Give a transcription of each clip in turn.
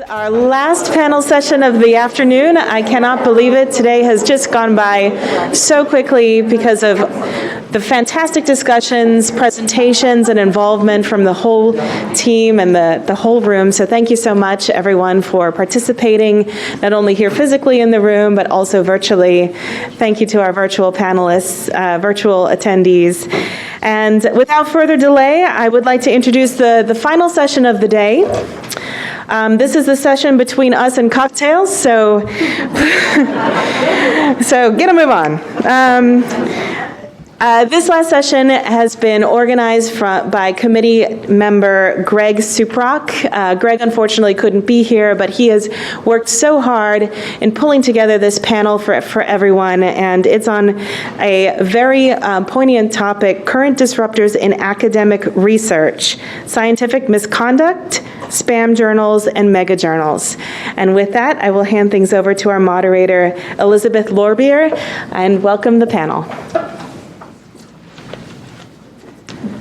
Our last panel session of the afternoon. I cannot believe it. Today has just gone by so quickly because of the fantastic discussions, presentations, and involvement from the whole team and the whole room. So thank you so much, everyone, for participating, not only here physically in the room, but also virtually. Thank you to our virtual panelists, virtual attendees. And without further delay, I would like to introduce the final session of the day. This is the session between us and cocktails, so get a move on. This last session has been organized by committee member Greg Suprock. Greg unfortunately couldn't be here, but he has worked so hard in pulling together this panel for everyone, and it's on a very poignant topic: current disruptors in academic research, scientific misconduct, spam journals, and mega journals. And with that, I will hand things over to our moderator, Elizabeth Lorbier, and welcome the panel.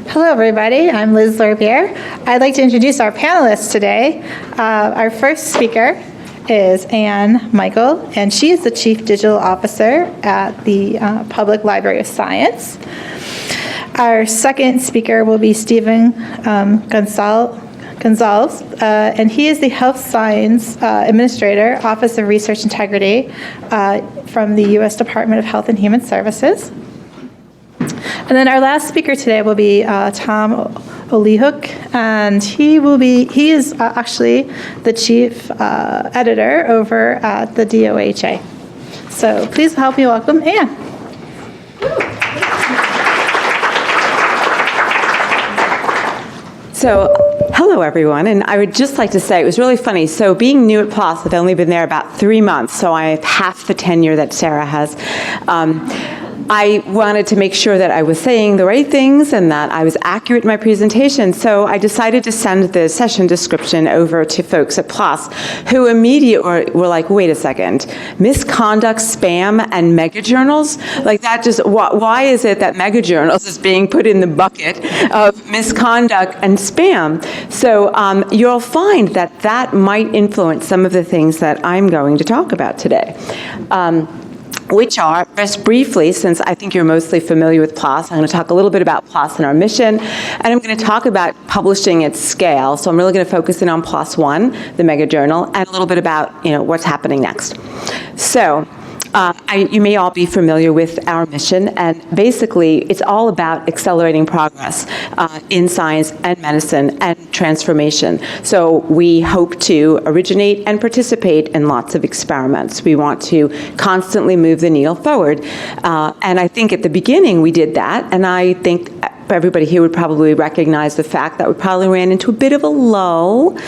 Hello, everybody. I'm Liz Lorbier. I'd like to introduce our panelists today. Our first speaker is Anne Michael, and she is the Chief Digital Officer at the Public Library of Science. Our second speaker will be Stephen Gonzalez, and he is the Health Science Administrator, Office of Research Integrity from the U.S. Department of Health and Human Services. And then our last speaker today will be Tom Olihuk, and he is actually the chief editor over at the DOHA. So please help me welcome Anne. So, hello everyone, and I would just like to say it was really funny. So being new at PLOS, I've only been there about 3 months, so I have half the tenure that Sarah has. I wanted to make sure that I was saying the right things and that I was accurate in my presentation, so I decided to send the session description over to folks at PLOS, who immediately were like, wait a second, misconduct, spam, and mega journals? Like that just, why is it that mega journals is being put in the bucket of misconduct and spam? So you'll find that that might influence some of the things that I'm going to talk about today. Which are, just briefly, since I think you're mostly familiar with PLOS, I'm going to talk a little bit about PLOS and our mission, and I'm going to talk about publishing at scale. So I'm really going to focus in on PLOS One, the mega journal, and a little bit about what's happening next. So you may all be familiar with our mission, and basically it's all about accelerating progress in science and medicine and transformation. So we hope to originate and participate in lots of experiments. We want to constantly move the needle forward, and I think at the beginning we did that, and I think everybody here would probably recognize the fact that we probably ran into a bit of a lull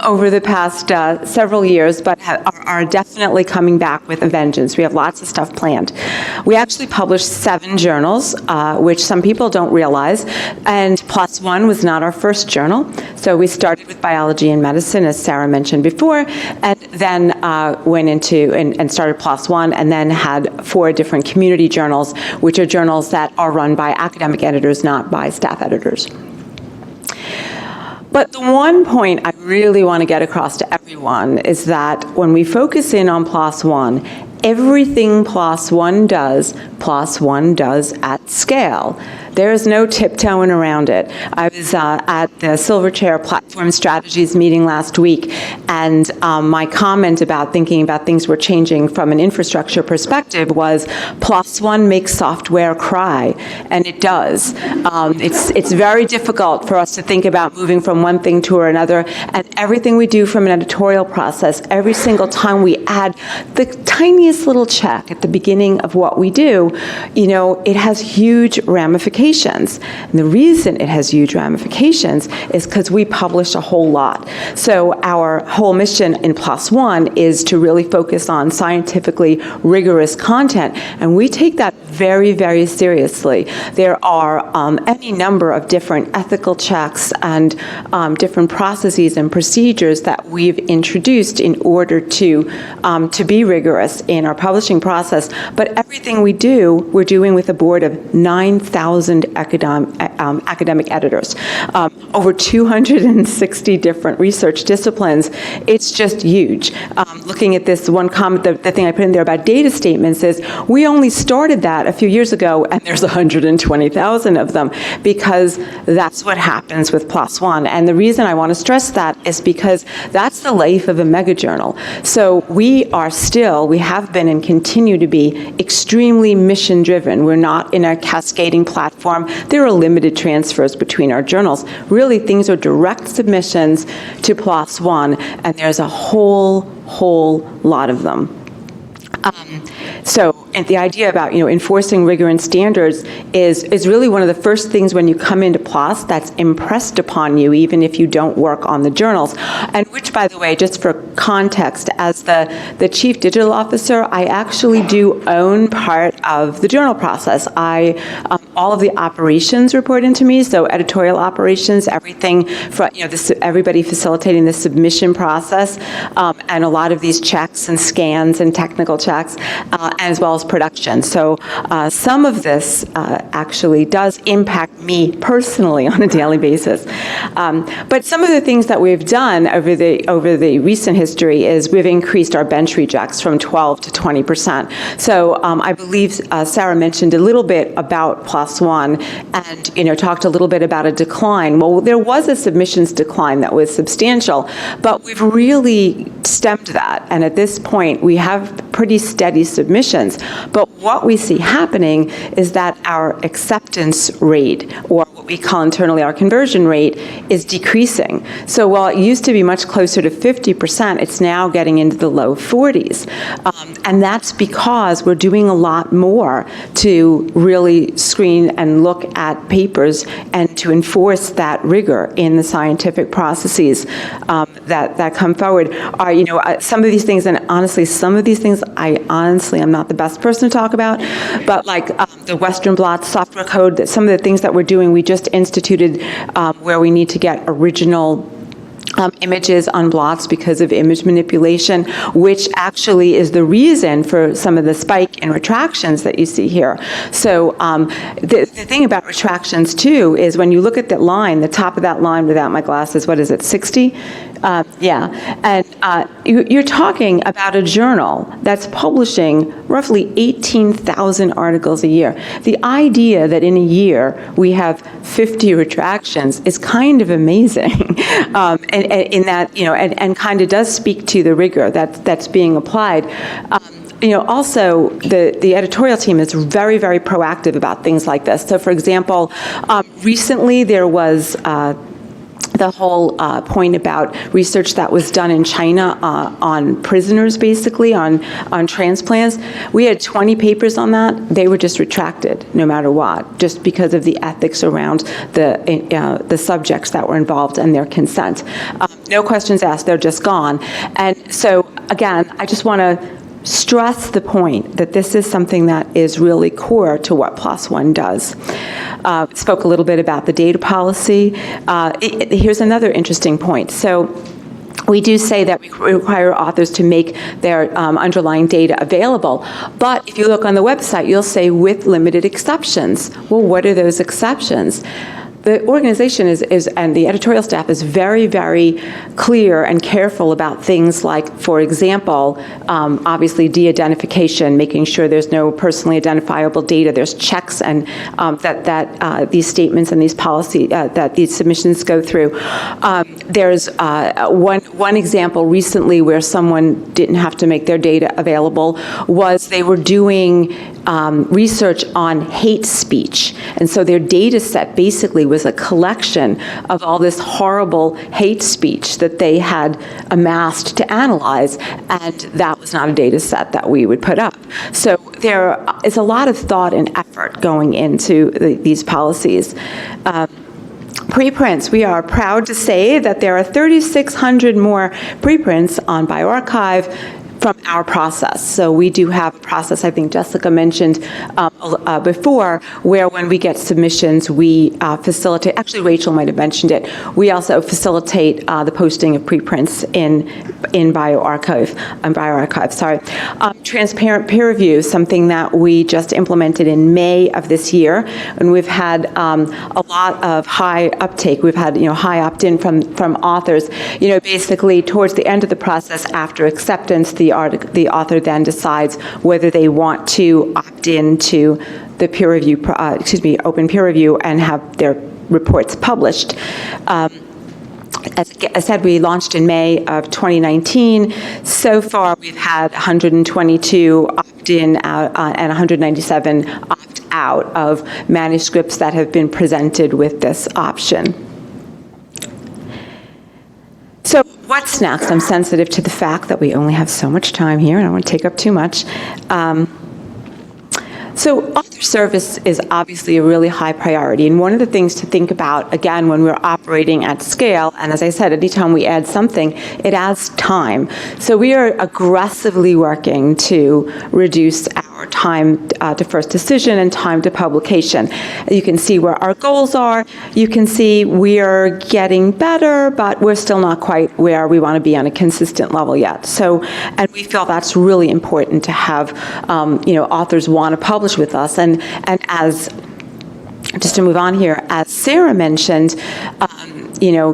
over the past several years, but are definitely coming back with a vengeance. We have lots of stuff planned. We actually published 7 journals, which some people don't realize, and PLOS One was not our first journal. So we started with biology and medicine, as Sarah mentioned before, and then went into and started PLOS One, and then had 4 different community journals, which are journals that are run by academic editors, not by staff editors. But the one point I really want to get across to everyone is that when we focus in on PLOS One, everything PLOS One does at scale. There is no tiptoeing around it. I was at the Silverchair Platform Strategies meeting last week, and my comment about thinking about things were changing from an infrastructure perspective was PLOS One makes software cry, and it does. It's very difficult for us to think about moving from one thing to another, and everything we do from an editorial process, every single time we add the tiniest little check at the beginning of what we do, it has huge ramifications. And the reason it has huge ramifications is because we publish a whole lot. So our whole mission in PLOS One is to really focus on scientifically rigorous content, and we take that very, very seriously. There are any number of different ethical checks and different processes and procedures that we've introduced in order to be rigorous in our publishing process. But everything we do, we're doing with a board of 9,000 academic academic editors. Over 260 different research disciplines. It's just huge. Looking at this one comment, the thing I put in there about data statements is we only started that a few years ago, and there's 120,000 of them, because that's what happens with PLOS One. And the reason I want to stress that is because that's the life of a megajournal. So we have been and continue to be extremely mission-driven. We're not in a cascading platform. There are limited transfers between our journals. Really, things are direct submissions to PLOS One, and there's a whole lot of them. And the idea about enforcing rigor and standards is really one of the first things when you come into PLOS that's impressed upon you, even if you don't work on the journals. And which, by the way, just for context, as the Chief Digital Officer, I actually do own part of the journal process. All of the operations report into me, so editorial operations, everything from everybody facilitating the submission process, and a lot of these checks and scans and technical checks, as well as production. So some of this actually does impact me personally on a daily basis. But some of the things that we've done over the recent history is we've increased our bench rejects from 12 to 20%. So I believe Sarah mentioned a little bit about PLOS One, and talked a little bit about a decline. Well, there was a submissions decline that was substantial, but we've really stemmed that, and at this point we have pretty steady submissions. But what we see happening is that our acceptance rate, or what we call internally our conversion rate, is decreasing. So while it used to be much closer to 50%, it's now getting into the low 40s. And that's because we're doing a lot more to really screen and look at papers and to enforce that rigor in the scientific processes that come forward. Some of these things, and honestly, some of these things I'm not the best person to talk about, but like the Western blot software code, some of the things that we're doing, we just instituted where we need to get original images on blots because of image manipulation, which actually is the reason for some of the spike in retractions that you see here. So the thing about retractions, too, is when you look at that line, the top of that line without my glasses, what is it, 60? And you're talking about a journal that's publishing roughly 18,000 articles a year. The idea that in a year we have 50 retractions is kind of amazing, and in that, and kind of does speak to the rigor that's being applied. Also, the editorial team is very, very proactive about things like this. So, for example, recently there was the whole point about research that was done in China on prisoners, basically, on transplants. We had 20 papers on that. They were just retracted, no matter what, just because of the ethics around the subjects that were involved and their consent. No questions asked, they're just gone. And so, again, I just want to stress the point that this is something that is really core to what PLOS One does. Spoke a little bit about the data policy. Here's another interesting point. So we do say that we require authors to make their underlying data available, but if you look on the website, you'll say with limited exceptions. Well, what are those exceptions? The organization and the editorial staff is very, very clear and careful about things like, for example, obviously de-identification, making sure there's no personally identifiable data. There's checks and that these statements and these policy that these submissions go through. There's one example recently where someone didn't have to make their data available was they were doing research on hate speech, and so their data set basically was a collection of all this horrible hate speech that they had amassed to analyze, and that was not a data set that we would put up. So there is a lot of thought and effort going into these policies. Preprints, we are proud to say that there are 3,600 more preprints on bioRxiv from our process. So we do have a process, I think Jessica mentioned before, where when we get submissions, we facilitate, actually Rachel might have mentioned it, we also facilitate the posting of preprints in bioarchive. Transparent peer review, something that we just implemented in May of this year, and we've had a lot of high uptake. We've had high opt-in from authors. Basically towards the end of the process, after acceptance, the author then decides whether they want to opt in to the peer review, open peer review, and have their reports published. As I said, we launched in May of 2019. So far, we've had 122 opt-in and 197 opt-out of manuscripts that have been presented with this option. So what's next? I'm sensitive to the fact that we only have so much time here, and I don't want to take up too much. So author service is obviously a really high priority, and one of the things to think about, again, when we're operating at scale, and as I said, anytime we add something, it adds time. So we are aggressively working to reduce our time to first decision and time to publication. You can see where our goals are. You can see we're getting better, but we're still not quite where we want to be on a consistent level yet. So, and we feel that's really important to have, authors want to publish with us. And as, just to move on here, as Sarah mentioned,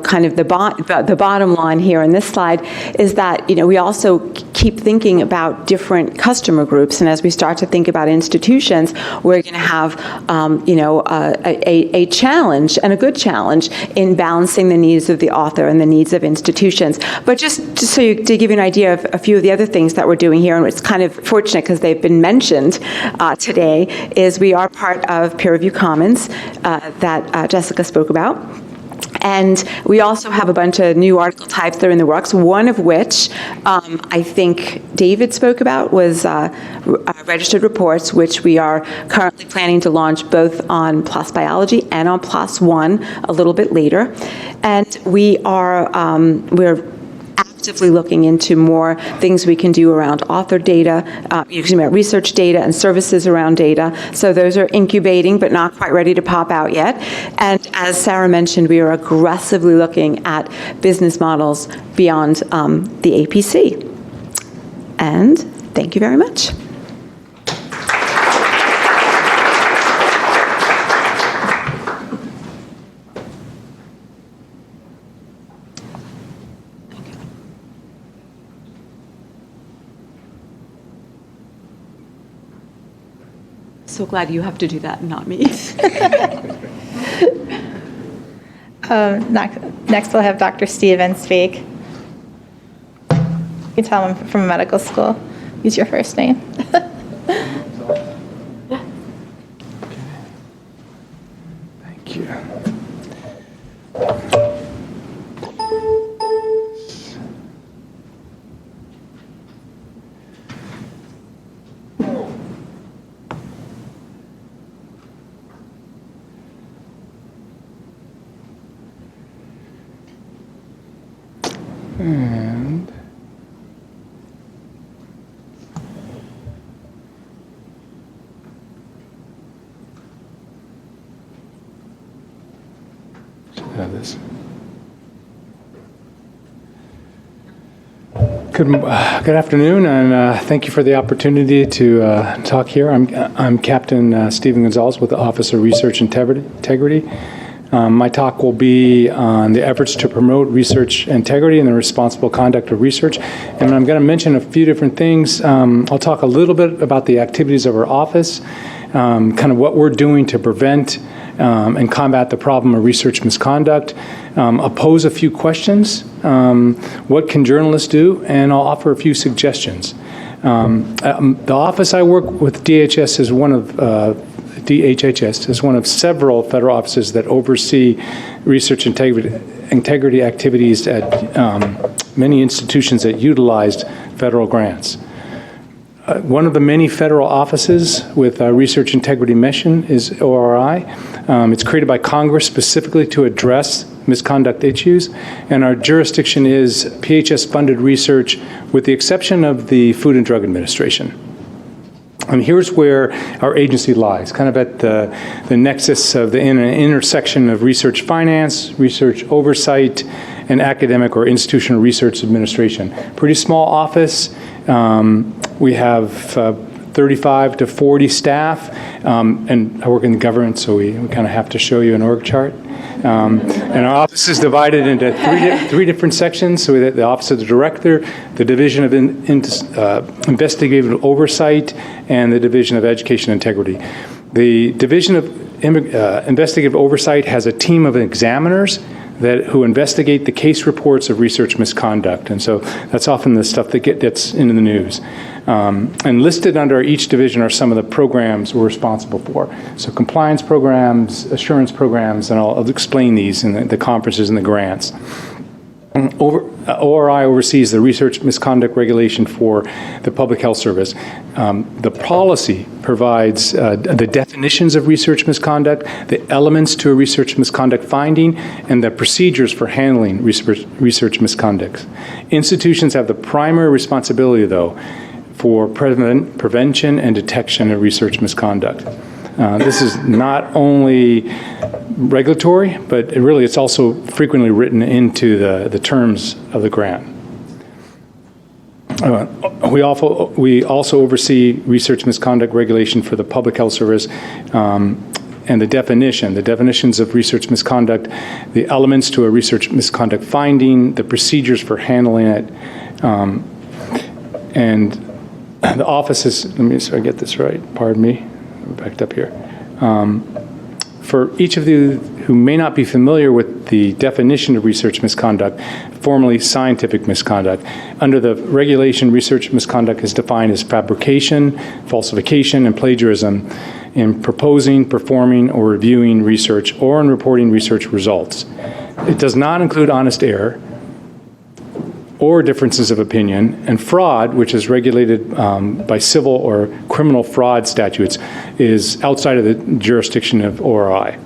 kind of the bottom line here in this slide is that, we also keep thinking about different customer groups. And as we start to think about institutions, we're going to have, a challenge, and a good challenge, in balancing the needs of the author and the needs of institutions. But just to give you an idea of a few of the other things that we're doing here, and it's kind of fortunate because they've been mentioned today, is we are part of Peer Review Commons that Jessica spoke about. And we also have a bunch of new article types that are in the works, one of which I think David spoke about was registered reports, which we are currently planning to launch both on PLOS Biology and on PLOS One a little bit later. And we're actively looking into more things we can do around author data, research data and services around data. So those are incubating, but not quite ready to pop out yet. And as Sarah mentioned, we are aggressively looking at business models beyond the APC. And thank you very much. So glad you have to do that, not me. Next, we'll have Dr. Stevens speak. You can tell him from medical school. Use your first name. Thank you. And should have this. Good afternoon, and thank you for the opportunity to talk here. I'm Captain Stephen Gonzalez with the Office of Research Integrity. My talk will be on the efforts to promote research integrity and the responsible conduct of research. And I'm going to mention a few different things. I'll talk a little bit about the activities of our office, kind of what we're doing to prevent and combat the problem of research misconduct. I'll pose a few questions. What can journalists do? And I'll offer a few suggestions. The office I work with, DHS, is one of several federal offices that oversee research integrity activities at many institutions that utilized federal grants. One of the many federal offices with a research integrity mission is ORI. It's created by Congress specifically to address misconduct issues, and our jurisdiction is PHS-funded research with the exception of the Food and Drug Administration. And here's where our agency lies, kind of at the nexus of the intersection of research finance, research oversight, and academic or institutional research administration. Pretty small office. We have 35 to 40 staff, and I work in government, so we kind of have to show you an org chart. And our office is divided into three different sections. So we have the Office of the Director, the Division of Investigative Oversight, and the Division of Education Integrity. The Division of Investigative Oversight has a team of examiners who investigate the case reports of research misconduct. And so that's often the stuff that gets into the news. And listed under each division are some of the programs we're responsible for. So compliance programs, assurance programs, and I'll explain these in the conferences and the grants. ORI oversees the research misconduct regulation for the Public Health Service. The policy provides the definitions of research misconduct, the elements to a research misconduct finding, and the procedures for handling research misconduct. Institutions have the primary responsibility, though, for prevention and detection of research misconduct. This is not only regulatory, but it's also frequently written into the terms of the grant. We also oversee research misconduct regulation for the Public Health Service, and the definitions of research misconduct, the elements to a research misconduct finding, the procedures for handling it, and the office is, let me make sure I get this right, pardon me, I'm backed up here. For each of you who may not be familiar with the definition of research misconduct, formerly scientific misconduct, under the regulation, research misconduct is defined as fabrication, falsification, and plagiarism in proposing, performing, or reviewing research or in reporting research results. It does not include honest error or differences of opinion, and fraud, which is regulated by civil or criminal fraud statutes, is outside of the jurisdiction of ORI.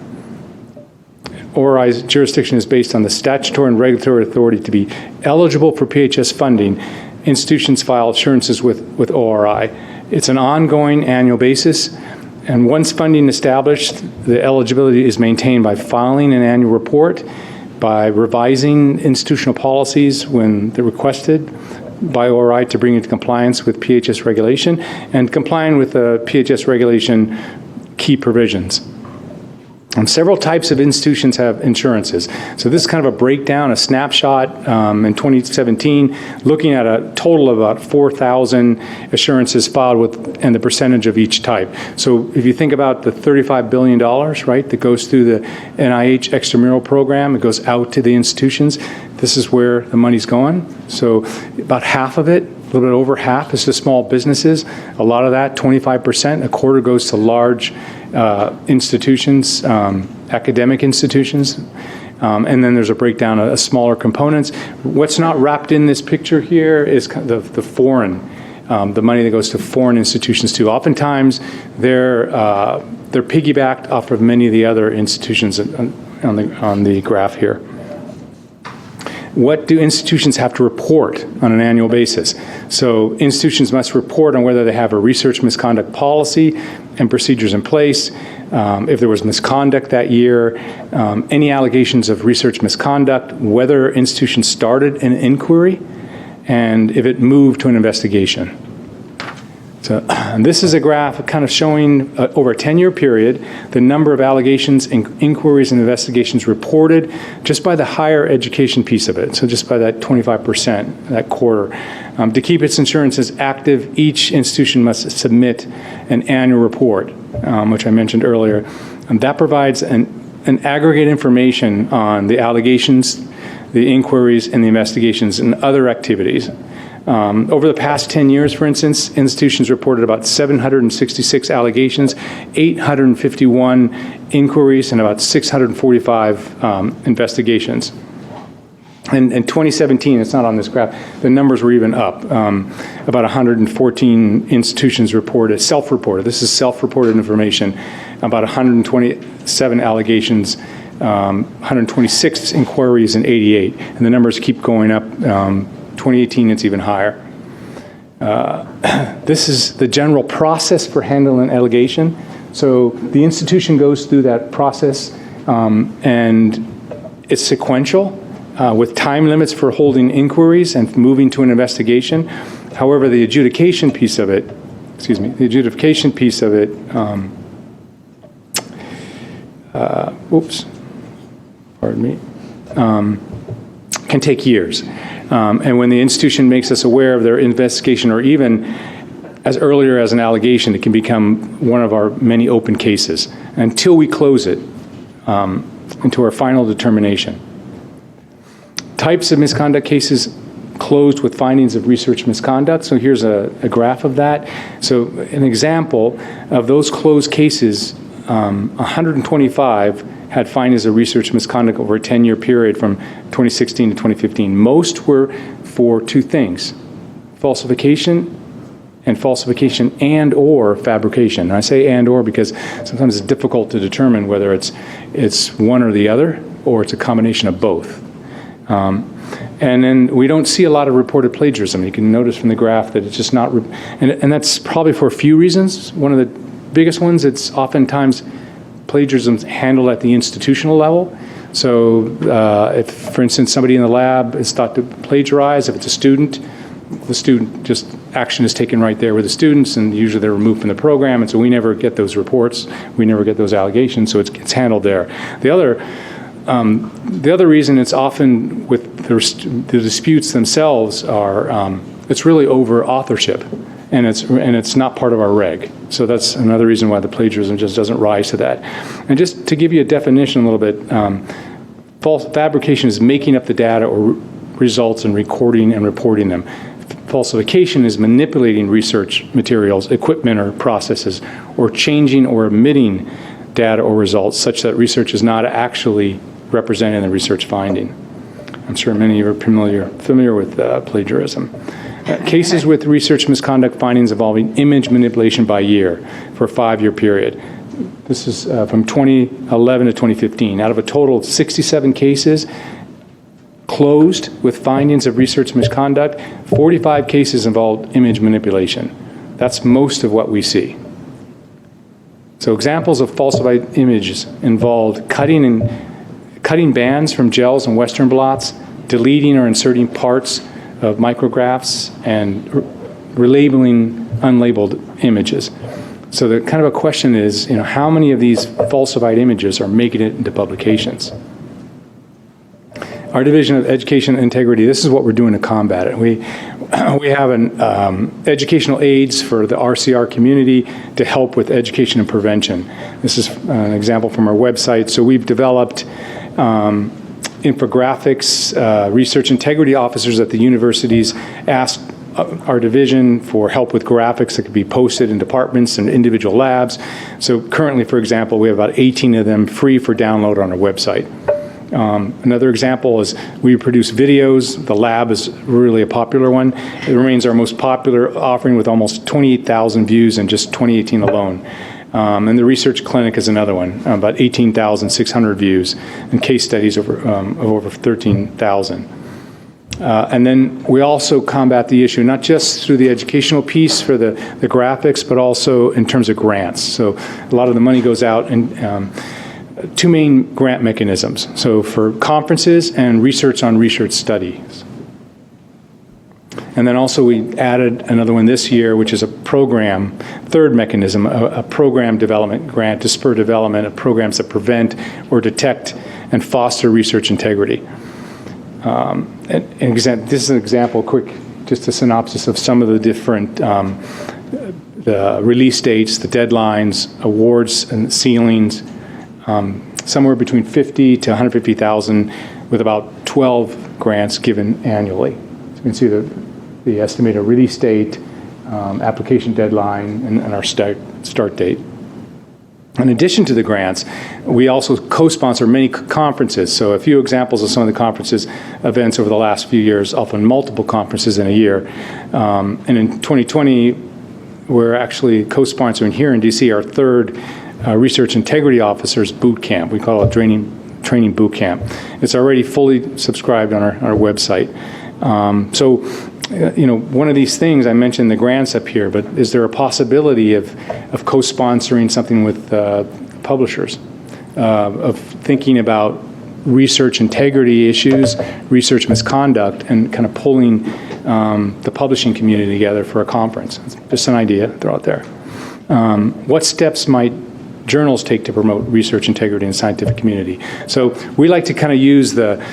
ORI's jurisdiction is based on the statutory and regulatory authority to be eligible for PHS funding. Institutions file assurances with ORI. It's an ongoing annual basis, and once funding established, the eligibility is maintained by filing an annual report, by revising institutional policies when they're requested by ORI to bring into compliance with PHS regulation, and complying with the PHS regulation key provisions. Several types of institutions have insurances. So this is kind of a breakdown, a snapshot in 2017, looking at a total of about 4,000 assurances filed with, and the percentage of each type. So if you think about the $35 billion, right, that goes through the NIH extramural program, it goes out to the institutions. This is where the money's going. So about half of it, a little bit over half, is to small businesses. A lot of that, 25%, a quarter goes to large institutions, academic institutions, and then there's a breakdown of smaller components. What's not wrapped in this picture here is the foreign, the money that goes to foreign institutions too. Oftentimes, they're piggybacked off of many of the other institutions on the graph here. What do institutions have to report on an annual basis? So institutions must report on whether they have a research misconduct policy and procedures in place, if there was misconduct that year, any allegations of research misconduct, whether institutions started an inquiry, and if it moved to an investigation. So this is a graph kind of showing over a 10-year period the number of allegations, inquiries, and investigations reported just by the higher education piece of it, so just by that 25%, that quarter. To keep its insurances active, each institution must submit an annual report, which I mentioned earlier. And that provides an aggregate information on the allegations, the inquiries, and the investigations and other activities. Over the past 10 years, for instance, institutions reported about 766 allegations, 851 inquiries, and about 645 investigations. And in 2017, it's not on this graph, the numbers were even up. About 114 institutions reported, self-reported, this is self-reported information, about 127 allegations, 126 inquiries, and 88. And the numbers keep going up. 2018, it's even higher. This is the general process for handling an allegation. So the institution goes through that process, and it's sequential. with time limits for holding inquiries and moving to an investigation. However, the adjudication piece of it, can take years. And when the institution makes us aware of their investigation, or even as earlier as an allegation, it can become one of our many open cases until we close it into our final determination. Types of misconduct cases closed with findings of research misconduct. So here's a graph of that. So an example of those closed cases, 125 had findings of research misconduct over a 10-year period from 2016 to 2015. Most were for two things: falsification and or fabrication. And I say and or because sometimes it's difficult to determine whether it's one or the other, or it's a combination of both. And then we don't see a lot of reported plagiarism. You can notice from the graph that it's just not, and that's probably for a few reasons. One of the biggest ones, it's oftentimes plagiarism handled at the institutional level. So if, for instance, somebody in the lab is thought to plagiarize, if it's a student, the student just action is taken right there with the students, and usually they're removed from the program, and so we never get those reports, we never get those allegations, so it's handled there. The other reason it's often with the disputes themselves are it's really over authorship, and it's not part of our reg. So that's another reason why the plagiarism just doesn't rise to that. And just to give you a definition a little bit, false fabrication is making up the data or results and recording and reporting them. Falsification is manipulating research materials, equipment, or processes, or changing or omitting data or results such that research is not actually represented in the research finding. I'm sure many of you are familiar with plagiarism. Cases with research misconduct findings involving image manipulation by year for a 5-year period. This is from 2011 to 2015. Out of a total of 67 cases closed with findings of research misconduct, 45 cases involved image manipulation. That's most of what we see. So examples of falsified images involved cutting bands from gels and Western blots, deleting or inserting parts of micrographs, and relabeling unlabeled images. So the kind of a question is, how many of these falsified images are making it into publications? Our Division of Education and Integrity, this is what we're doing to combat it. We have educational aids for the RCR community to help with education and prevention. This is an example from our website. So we've developed infographics. Research integrity officers at the universities asked our division for help with graphics that could be posted in departments and individual labs. So currently, for example, we have about 18 of them free for download on our website. Another example is we produce videos. The lab is really a popular one. It remains our most popular offering with almost 28,000 views in just 2018 alone. And the research clinic is another one, about 18,600 views, and case studies of over 13,000. And then we also combat the issue not just through the educational piece for the graphics, but also in terms of grants. So a lot of the money goes out in two main grant mechanisms. So for conferences and research on research studies. And then also we added another one this year, which is a program, third mechanism, a program development grant to spur development of programs that prevent or detect and foster research integrity. This is an example, quick, just a synopsis of some of the different the release dates, the deadlines, awards and ceilings, somewhere between 50 to 150,000 with about 12 grants given annually. So you can see the estimated release date, application deadline, and our start date. In addition to the grants, we also co-sponsor many conferences. So a few examples of some of the conferences events over the last few years, often multiple conferences in a year. And in 2020, we're actually co-sponsoring here in DC our third Research Integrity Officers Boot Camp. We call it Training Boot Camp. It's already fully subscribed on our website. One of these things, I mentioned the grants up here, but is there a possibility of co-sponsoring something with publishers, of thinking about research integrity issues, research misconduct, and kind of pulling the publishing community together for a conference. It's just an idea, throw out there. What steps might journals take to promote research integrity in the scientific community? So we like to kind of use the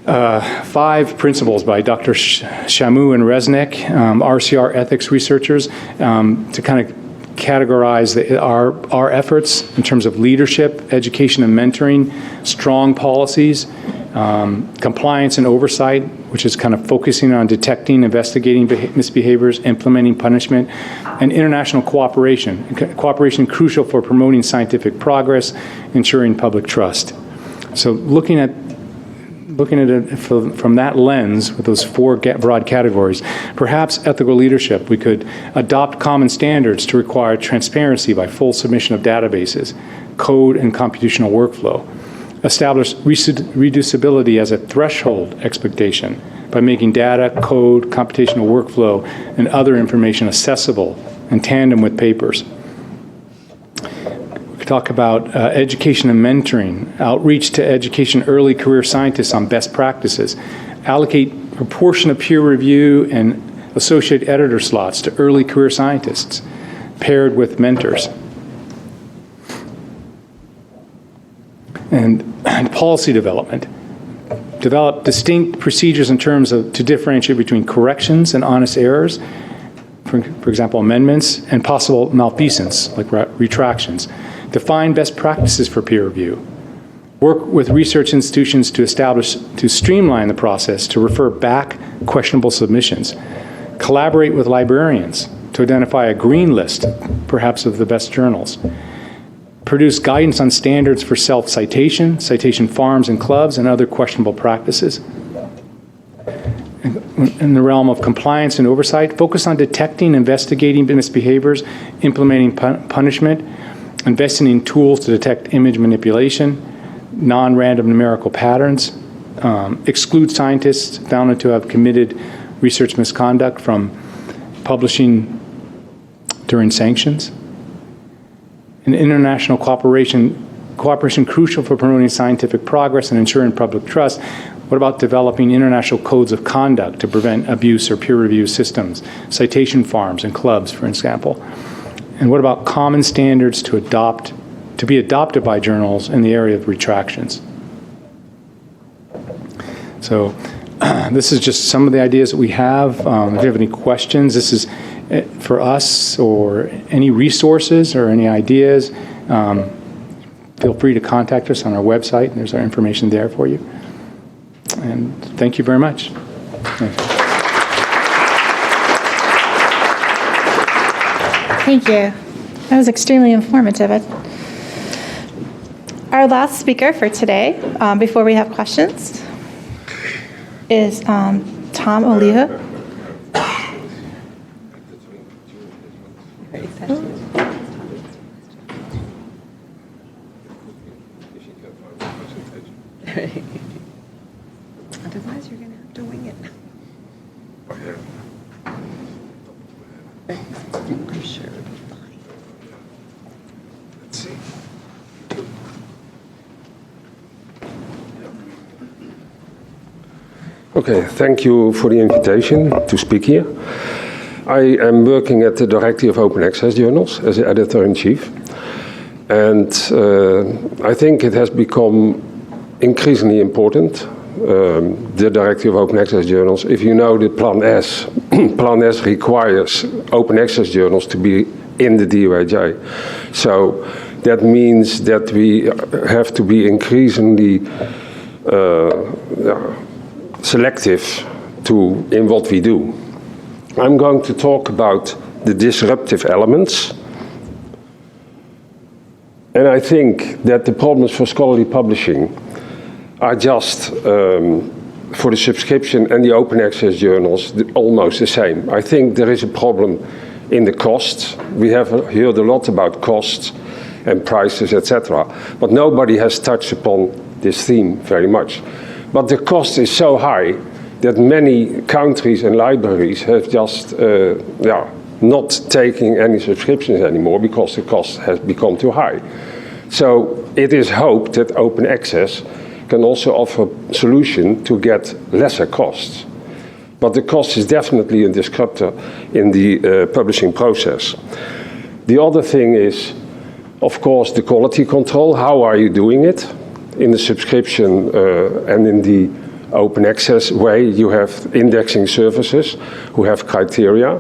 5 principles by Dr. Shamu and Resnick, RCR ethics researchers, to kind of categorize our efforts in terms of leadership, education and mentoring, strong policies, compliance and oversight, which is kind of focusing on detecting, investigating misbehaviors, implementing punishment, and international cooperation. Cooperation crucial for promoting scientific progress, ensuring public trust. So looking at it from that lens, with those 4 broad categories, perhaps ethical leadership, we could adopt common standards to require transparency by full submission of databases, code and computational workflow, establish reducibility as a threshold expectation by making data, code, computational workflow, and other information accessible in tandem with papers. Talk about education and mentoring, outreach to education early career scientists on best practices, allocate proportion of peer review and associate editor slots to early career scientists, paired with mentors. And policy development. Develop distinct procedures in terms of to differentiate between corrections and honest errors, for example, amendments, and possible malfeasance, like retractions. Define best practices for peer review. Work with research institutions to streamline the process to refer back questionable submissions. Collaborate with librarians to identify a green list, perhaps of the best journals. Produce guidance on standards for self-citation, citation farms and clubs, and other questionable practices. In the realm of compliance and oversight, focus on detecting, investigating misbehaviors, implementing punishment, investing in tools to detect image manipulation, non-random numerical patterns, exclude scientists found to have committed research misconduct from publishing during sanctions. And international cooperation crucial for promoting scientific progress and ensuring public trust. What about developing international codes of conduct to prevent abuse or peer review systems, citation farms and clubs, for example? And what about common standards to be adopted by journals in the area of retractions? So this is just some of the ideas that we have. If you have any questions, this is for us, or any resources or any ideas, feel free to contact us on our website. There's our information there for you. And thank you very much. Thank you. That was extremely informative. Our last speaker for today, before we have questions, is Tom Oliva. Otherwise, you're going to have to wing it. I'm sure it'll be fine. Let's see. Okay, thank you for the invitation to speak here. I am working at the Directive of Open Access Journals as the editor-in-chief. And I think it has become increasingly important, the Directive of Open Access Journals. If you know the Plan S, Plan S requires open access journals to be in the DOAJ. So that means that we have to be increasingly selective in what we do. I'm going to talk about the disruptive elements. And I think that the problems for scholarly publishing are just, for the subscription and the open access journals, almost the same. I think there is a problem in the costs. We have heard a lot about costs and prices, etc. But nobody has touched upon this theme very much. But the cost is so high that many countries and libraries have just not taking any subscriptions anymore because the cost has become too high. So it is hoped that open access can also offer solution to get lesser costs. But the cost is definitely a disruptor in the publishing process. The other thing is, of course, the quality control. How are you doing it? In the subscription and in the open access way, you have indexing services who have criteria,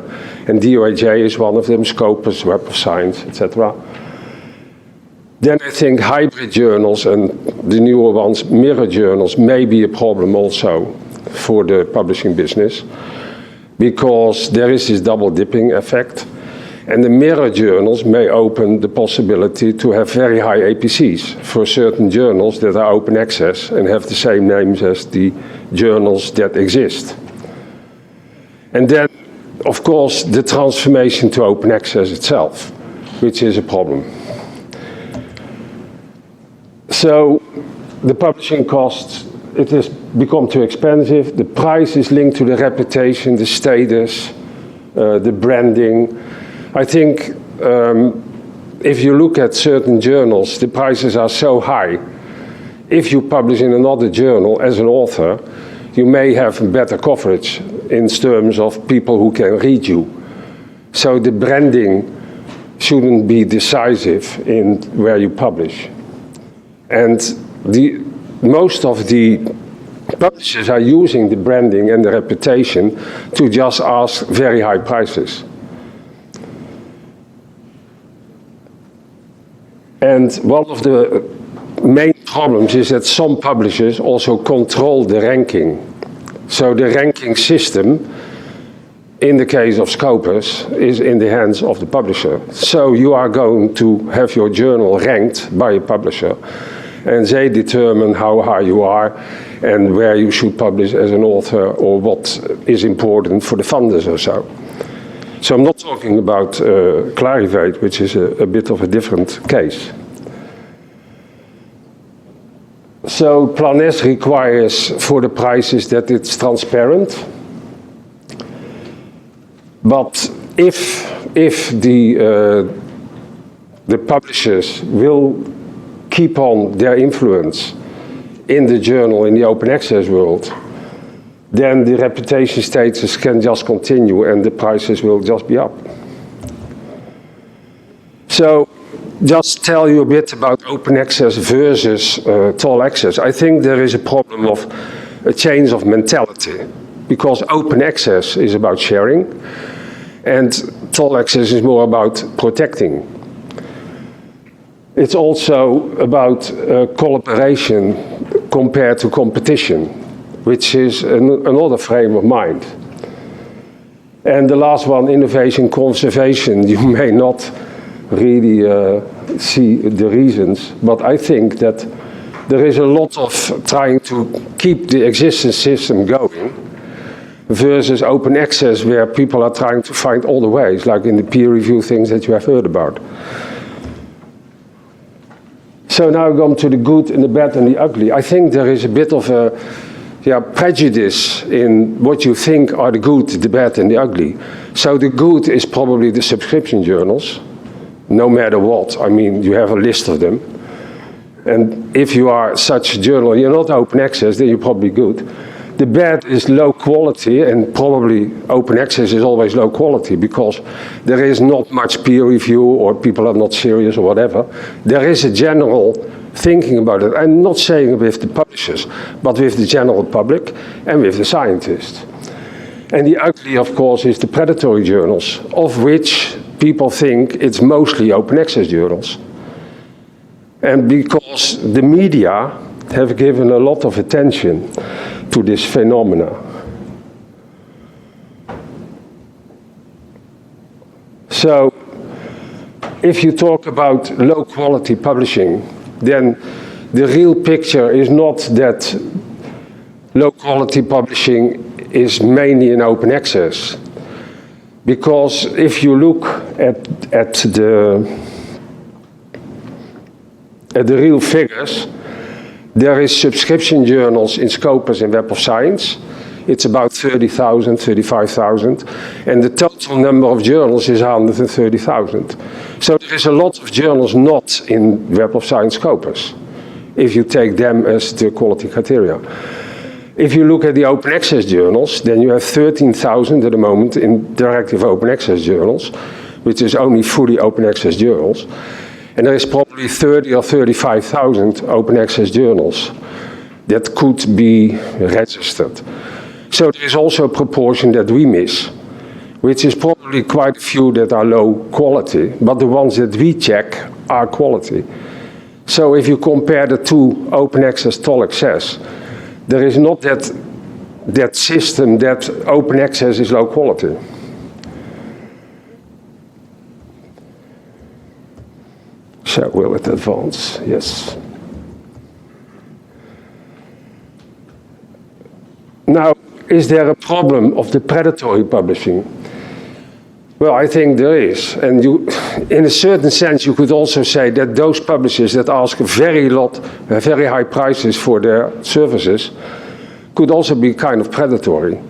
and DOAJ is one of them, Scopus, Web of Science, etc. Then I think hybrid journals and the newer ones, mirror journals, may be a problem also for the publishing business, because there is this double dipping effect. And the mirror journals may open the possibility to have very high APCs for certain journals that are open access and have the same names as the journals that exist. And then, of course, the transformation to open access itself, which is a problem. So the publishing costs, it has become too expensive. The price is linked to the reputation, the status, the branding. I think if you look at certain journals, the prices are so high. If you publish in another journal as an author, you may have better coverage in terms of people who can read you. So the branding shouldn't be decisive in where you publish. And most of the publishers are using the branding and the reputation to just ask very high prices. And one of the main problems is that some publishers also control the ranking. So the ranking system, in the case of Scopus, is in the hands of the publisher. So you are going to have your journal ranked by a publisher, and they determine how high you are and where you should publish as an author or what is important for the funders or so. So I'm not talking about Clarivate, which is a bit of a different case. So Plan S requires for the prices that it's transparent. But if the publishers will keep on their influence in the journal, in the open access world, then the reputation status can just continue and the prices will just be up. So just tell you a bit about open access versus toll access. I think there is a problem of a change of mentality, because open access is about sharing and toll access is more about protecting. It's also about collaboration compared to competition, which is another frame of mind. And the last one, innovation conservation, you may not really see the reasons, but I think that there is a lot of trying to keep the existing system going versus open access, where people are trying to find all the ways, like in the peer review things that you have heard about. So now we come to the good and the bad and the ugly. I think there is a bit of a prejudice in what you think are the good, the bad and the ugly. So the good is probably the subscription journals, no matter what. I mean, you have a list of them. And if you are such a journal, you're not open access, then you're probably good. The bad is low quality, and probably open access is always low quality because there is not much peer review or people are not serious or whatever. There is a general thinking about it. I'm not saying with the publishers, but with the general public and with the scientists. And the ugly, of course, is the predatory journals, of which people think it's mostly open access journals. And because the media have given a lot of attention to this phenomena. So, if you talk about low quality publishing, then the real picture is not that low quality publishing is mainly in open access. Because if you look at the real figures, there is subscription journals in Scopus and Web of Science. It's about 30,000, 35,000. And the total number of journals is 130,000. So there is a lot of journals not in Web of Science Scopus. if you take them as the quality criteria. If you look at the open access journals, then you have 13,000 at the moment in Directive open access journals, which is only fully open access journals. And there is probably 30 or 35,000 open access journals that could be registered. So there is also a proportion that we miss, which is probably quite a few that are low quality, but the ones that we check are quality. So if you compare the two, open access, toll access, there is not that system that open access is low quality. So will it advance? Yes. Now, is there a problem of the predatory publishing? Well, I think there is. And in a certain sense, you could also say that those publishers that ask very high prices for their services could also be kind of predatory.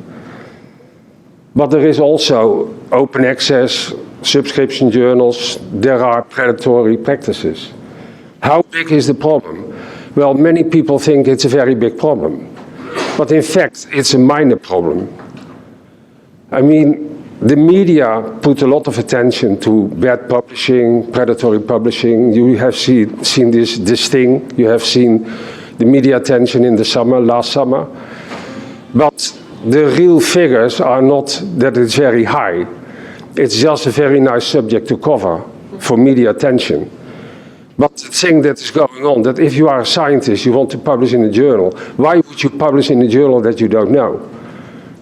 But there is also open access, subscription journals, there are predatory practices. How big is the problem? Well, many people think it's a very big problem. But in fact, it's a minor problem. I mean, the media put a lot of attention to bad publishing, predatory publishing. You have seen this thing. You have seen the media attention in the summer, last summer. But the real figures are not that it's very high. It's just a very nice subject to cover for media attention. But the thing that is going on, that if you are a scientist, you want to publish in a journal, why would you publish in a journal that you don't know?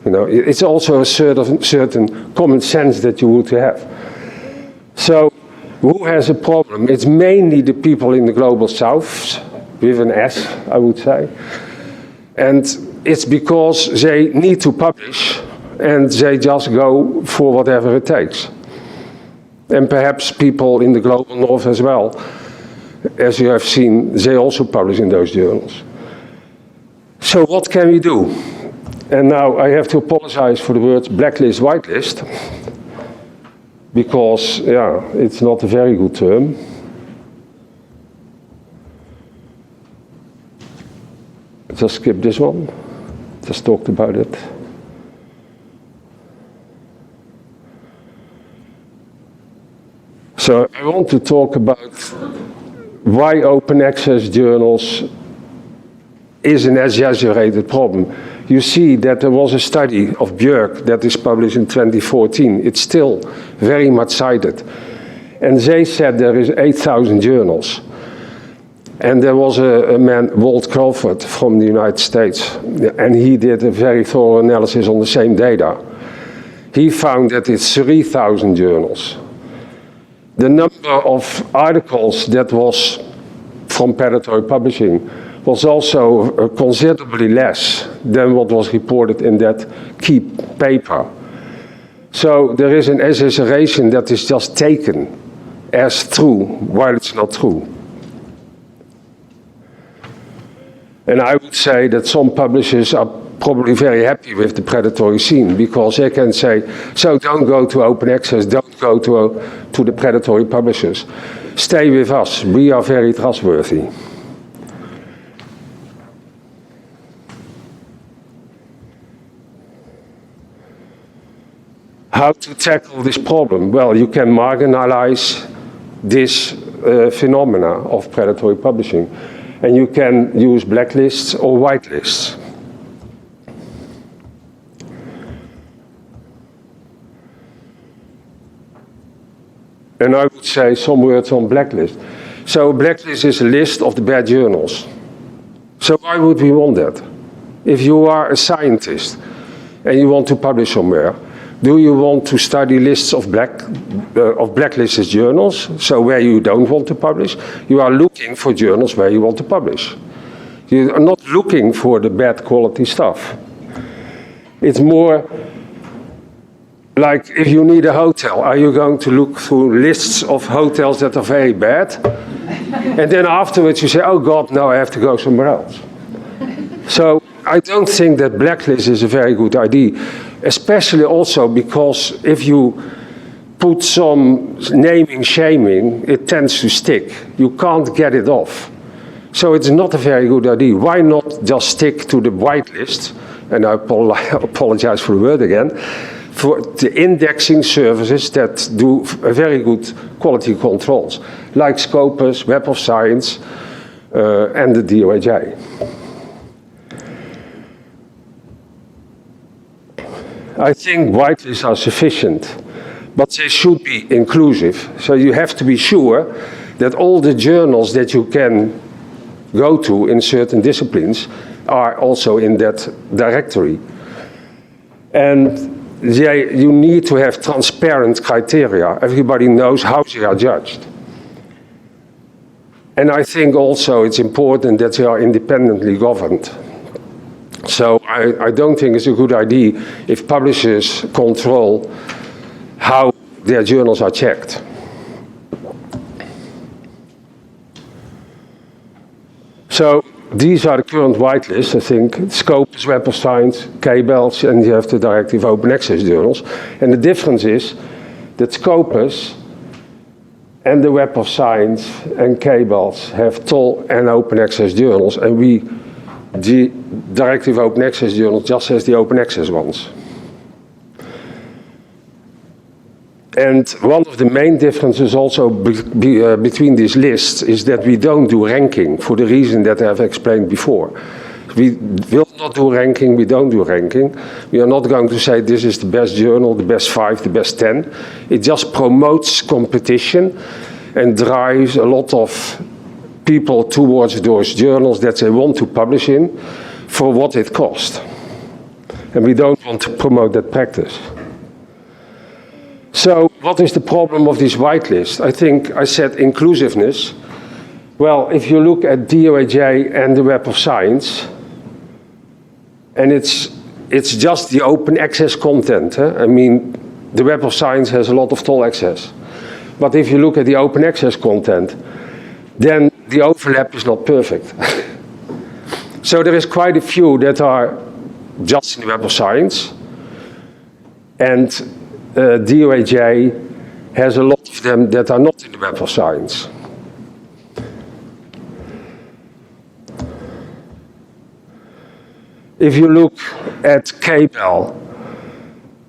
You know, it's also a certain common sense that you would have. So, who has a problem? It's mainly the people in the global south, with an S, I would say. And it's because they need to publish, and they just go for whatever it takes. And perhaps people in the global north as well, as you have seen, they also publish in those journals. So what can we do? And now I have to apologize for the words blacklist, whitelist, because, yeah, it's not a very good term. Just skip this one. Just talked about it. So I want to talk about why open access journals is an exaggerated problem. You see that there was a study of Björk that is published in 2014. It's still very much cited. And they said there is 8,000 journals. And there was a man, Walt Crawford, from the United States, and he did a very thorough analysis on the same data. He found that it's 3,000 journals. The number of articles that was from predatory publishing was also considerably less than what was reported in that key paper. So there is an exaggeration that is just taken as true, while it's not true. And I would say that some publishers are probably very happy with the predatory scene, because they can say, so don't go to open access, don't go to the predatory publishers. Stay with us, we are very trustworthy. How to tackle this problem? Well, you can marginalize this phenomena of predatory publishing. And you can use blacklists or whitelists. And I would say some words on blacklist. So a blacklist is a list of the bad journals. So why would we want that? If you are a scientist and you want to publish somewhere, do you want to study lists of blacklisted journals, so where you don't want to publish? You are looking for journals where you want to publish. You are not looking for the bad quality stuff. It's more like if you need a hotel, are you going to look through lists of hotels that are very bad? And then afterwards you say, oh God, now I have to go somewhere else. So I don't think that blacklist is a very good idea, especially also because if you put some naming shaming, it tends to stick. You can't get it off. So it's not a very good idea. Why not just stick to the whitelist, and I apologize for the word again, for the indexing services that do very good quality controls, like Scopus, Web of Science, and the DOAJ. I think whitelists are sufficient, but they should be inclusive. So you have to be sure that all the journals that you can go to in certain disciplines are also in that directory. And you need to have transparent criteria. Everybody knows how they are judged. And I think also it's important that they are independently governed. So I don't think it's a good idea if publishers control how their journals are checked. So these are the current whitelists, I think. Scopus, Web of Science, K-Belts, and you have the Directive Open Access journals. And the difference is that Scopus and the Web of Science and K-Belts have toll and open access journals, and the Directive Open Access journal just has the open access ones. And one of the main differences also between these lists is that we don't do ranking for the reason that I have explained before. We will not do ranking, we don't do ranking. We are not going to say this is the best journal, the best 5, the best 10. It just promotes competition and drives a lot of people towards those journals that they want to publish in for what it costs. And we don't want to promote that practice. So what is the problem of this whitelist? I think I said inclusiveness. Well, if you look at DOAJ and the Web of Science, and it's just the open access content. I mean, the Web of Science has a lot of toll access. But if you look at the open access content, then the overlap is not perfect. So there is quite a few that are just in the Web of Science, and DOAJ has a lot of them that are not in the Web of Science. If you look at K-Bell,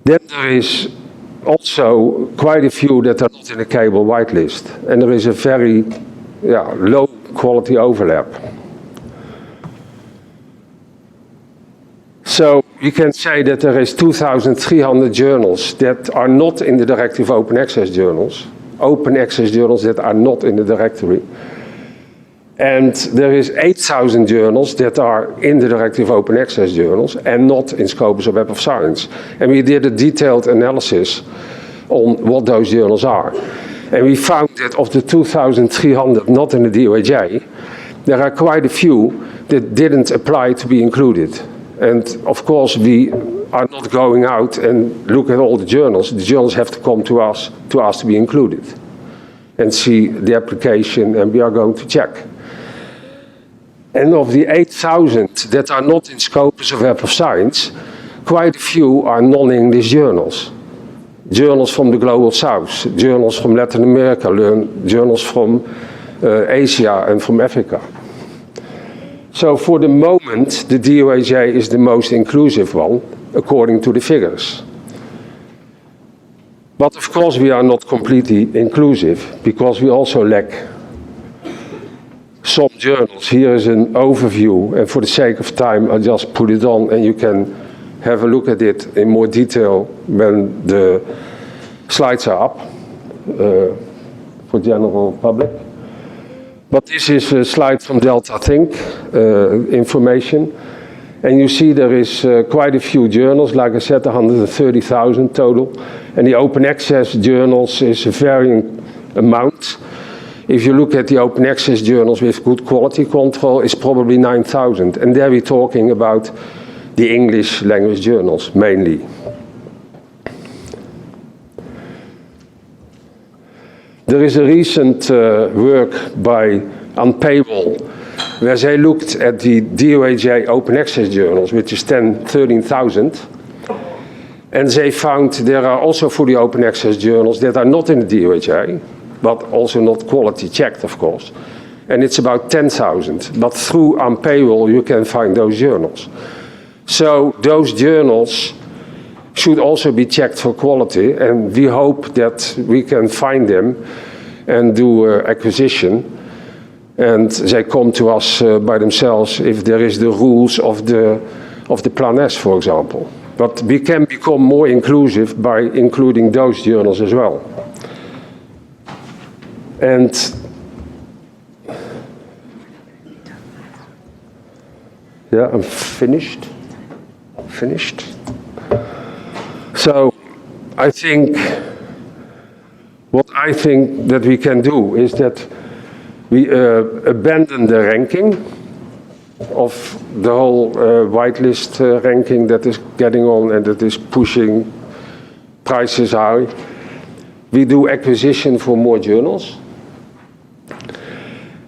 then there is also quite a few that are not in the cable whitelist, and there is a very low quality overlap. So you can say that there is 2,300 journals that are not in the Directive Open Access journals, open access journals that are not in the directory. And there is 8,000 journals that are in the Directive Open Access journals and not in Scopus or Web of Science. And we did a detailed analysis on what those journals are. And we found that of the 2,300 not in the DOAJ, there are quite a few that didn't apply to be included. And of course, we are not going out and look at all the journals. The journals have to come to us to ask to be included and see the application, and we are going to check. And of the 8,000 that are not in Scopus or Web of Science, quite a few are non-English journals. Journals from the Global South, journals from Latin America, journals from Asia and from Africa. So for the moment, the DOAJ is the most inclusive one, according to the figures. But of course, we are not completely inclusive, because we also lack some journals. Here is an overview, and for the sake of time, I'll just put it on, and you can have a look at it in more detail when the slides are up for general public. But this is a slide from Delta Think information. And you see there is quite a few journals, like I said, 130,000 total. And the open access journals is a varying amount. If you look at the open access journals with good quality control, it's probably 9,000. And there we're talking about the English language journals, mainly. There is a recent work by Unpayable, where they looked at the DOAJ open access journals, which is 13,000. And they found there are also for the open access journals that are not in the DOAJ, but also not quality checked, of course. and it's about 10,000. But through Unpayroll, you can find those journals. So those journals should also be checked for quality, and we hope that we can find them and do acquisition. And they come to us by themselves if there is the rules of the Plan S, for example. But we can become more inclusive by including those journals as well. And yeah, I'm finished. So I think what I think that we can do is that we abandon the ranking of the whole whitelist ranking that is getting on and that is pushing prices high. We do acquisition for more journals.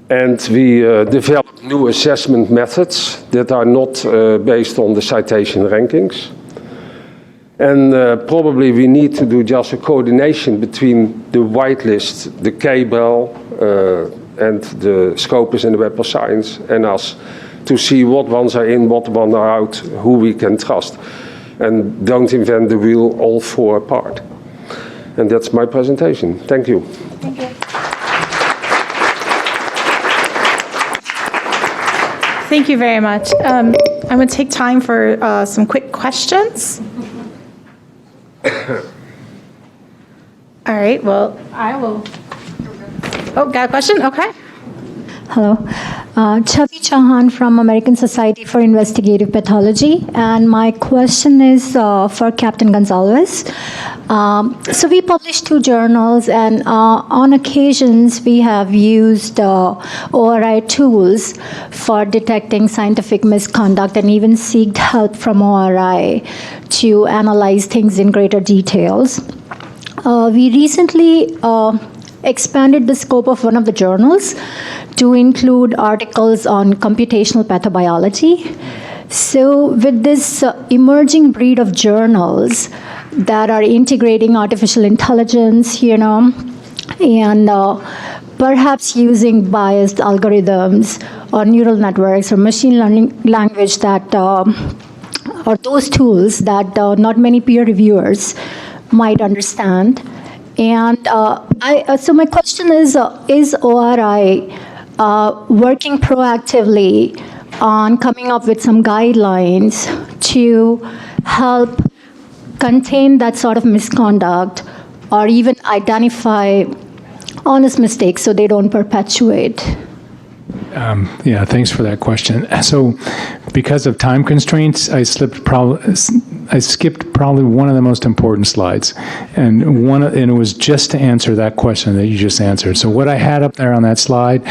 And we develop new assessment methods that are not based on the citation rankings. And probably we need to do just a coordination between the whitelist, the K-Bell, and the Scopus and the Web of Science and us to see what ones are in, what ones are out, who we can trust. And don't invent the wheel all four apart. And that's my presentation. Thank you. Thank you. Thank you very much. I'm going to take time for some quick questions. All right, well, I will. Oh, got a question? Okay. Hello. Chavi Chauhan from American Society for Investigative Pathology. And my question is for Captain Gonzalez. So we published 2 journals, and on occasions we have used ORI tools for detecting scientific misconduct and even seeked help from ORI to analyze things in greater details. We recently expanded the scope of one of the journals to include articles on computational pathobiology. So with this emerging breed of journals that are integrating artificial intelligence, and perhaps using biased algorithms or neural networks or machine learning language that, or those tools that not many peer reviewers might understand. And so my question is ORI working proactively on coming up with some guidelines to help contain that sort of misconduct or even identify honest mistakes so they don't perpetuate? Yeah, thanks for that question. So, because of time constraints, I skipped probably one of the most important slides, and it was just to answer that question that you just answered. So, what I had up there on that slide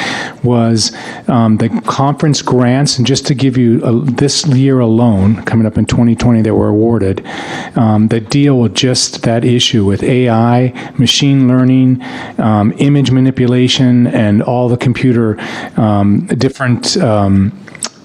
was the conference grants, and just to give you this year alone, coming up in 2020, that were awarded, that deal with just that issue with AI, machine learning, image manipulation, and all the computer different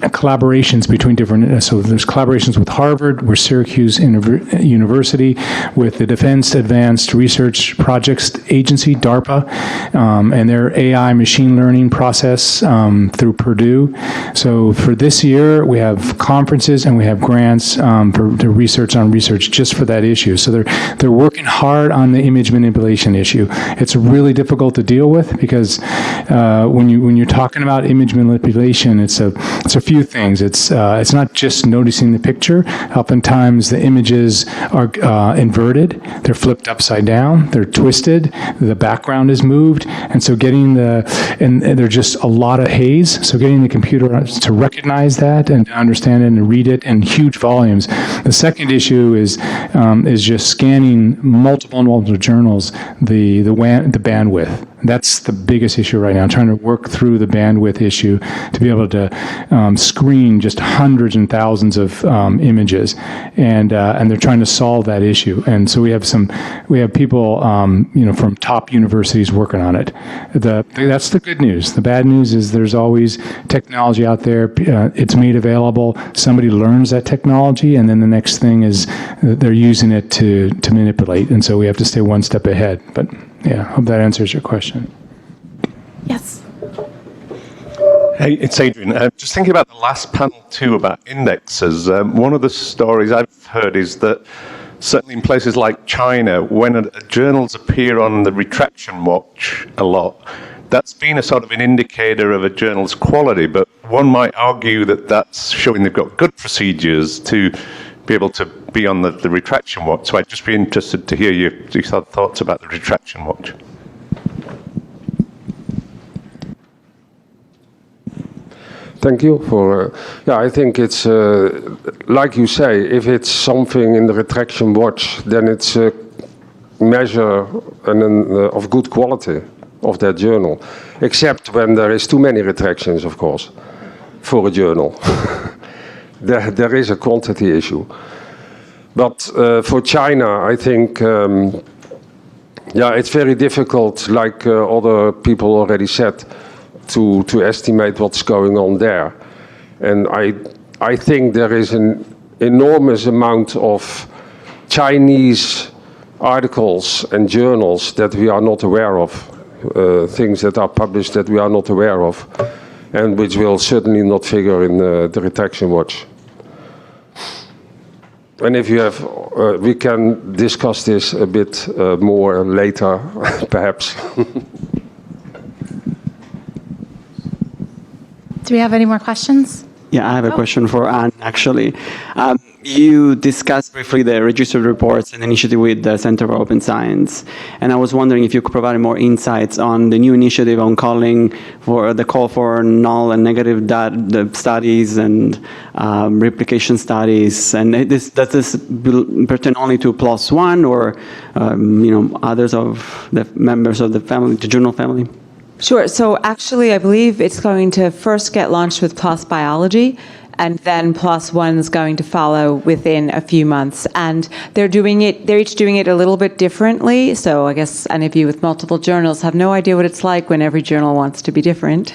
collaborations between different, so there's collaborations with Harvard, with Syracuse University, with the Defense Advanced Research Projects Agency, DARPA, and their AI machine learning process through Purdue. So for this year, we have conferences and we have grants for the research on research just for that issue. So they're working hard on the image manipulation issue. It's really difficult to deal with because when you're talking about image manipulation, it's a few things. It's not just noticing the picture. Oftentimes the images are inverted. They're flipped upside down. They're twisted. The background is moved. And so and there's just a lot of haze. So getting the computer to recognize that and to understand it and read it in huge volumes. The second issue is just scanning multiple journals, the bandwidth. That's the biggest issue right now, trying to work through the bandwidth issue to be able to screen just hundreds and thousands of images, and they're trying to solve that issue. And so we have people from top universities working on it. That's the good news. The bad news is there's always technology out there. It's made available. Somebody learns that technology, and then the next thing is they're using it to manipulate. And so we have to stay one step ahead. But yeah, hope that answers your question. Yes. Hey, it's Adrian. Just thinking about the last panel too about indexes. One of the stories I've heard is that certainly in places like China, when journals appear on the retraction watch a lot, that's been a sort of an indicator of a journal's quality. But one might argue that that's showing they've got good procedures to be able to be on the retraction watch. So I'd just be interested to hear your thoughts about the retraction watch. Thank you for, I think it's, like you say, if it's something in the retraction watch, then it's a measure of good quality of that journal, except when there is too many retractions, of course, for a journal. there is a quantity issue. But for China, I think, it's very difficult, like other people already said, to estimate what's going on there. And I think there is an enormous amount of Chinese articles and journals that we are not aware of, things that are published that we are not aware of, and which will certainly not figure in the retraction watch. And if you have, we can discuss this a bit more later, perhaps. Do we have any more questions? Yeah, I have a question for Anne, actually. You discussed briefly the registered reports and initiative with the Center for Open Science, and I was wondering if you could provide more insights on the new initiative on calling for the call for null and negative the studies and replication studies, and does this pertain only to PLOS One or others of the members of the family, the journal family? Sure. So actually, I believe it's going to first get launched with PLOS Biology, and then PLOS One is going to follow within a few months. And they're each doing it a little bit differently. So I guess any of you with multiple journals have no idea what it's like when every journal wants to be different.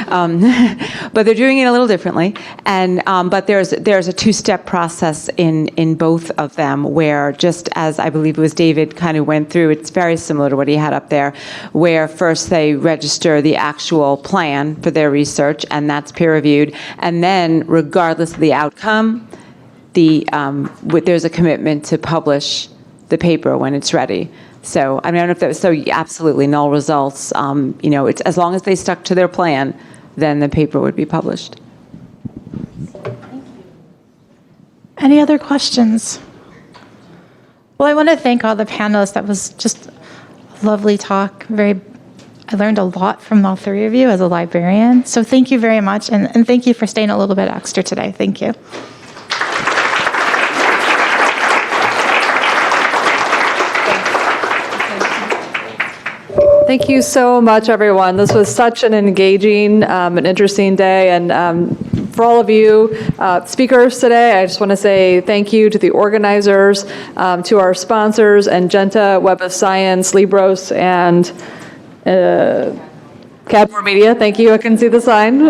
But they're doing it a little differently. And but there's a two-step process in both of them, where just as I believe it was David kind of went through, it's very similar to what he had up there, where first they register the actual plan for their research, and that's peer-reviewed, and then regardless of the outcome, there's a commitment to publish the paper when it's ready. So I don't know if that was so absolutely null results. It's as long as they stuck to their plan, then the paper would be published. Any other questions? Well, I want to thank all the panelists. That was just a lovely talk. I learned a lot from all three of you as a librarian. So thank you very much. And thank you for staying a little bit extra today. Thank you. Thank you so much, everyone. This was such an engaging and interesting day. And for all of you speakers today, I just want to say thank you to the organizers, to our sponsors, and Genta, Web of Science, Libros, and Cadmore Media. Thank you. I can see the sign.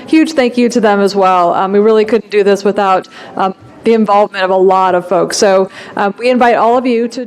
Huge thank you to them as well. We really couldn't do this without the involvement of a lot of folks. So we invite all of you to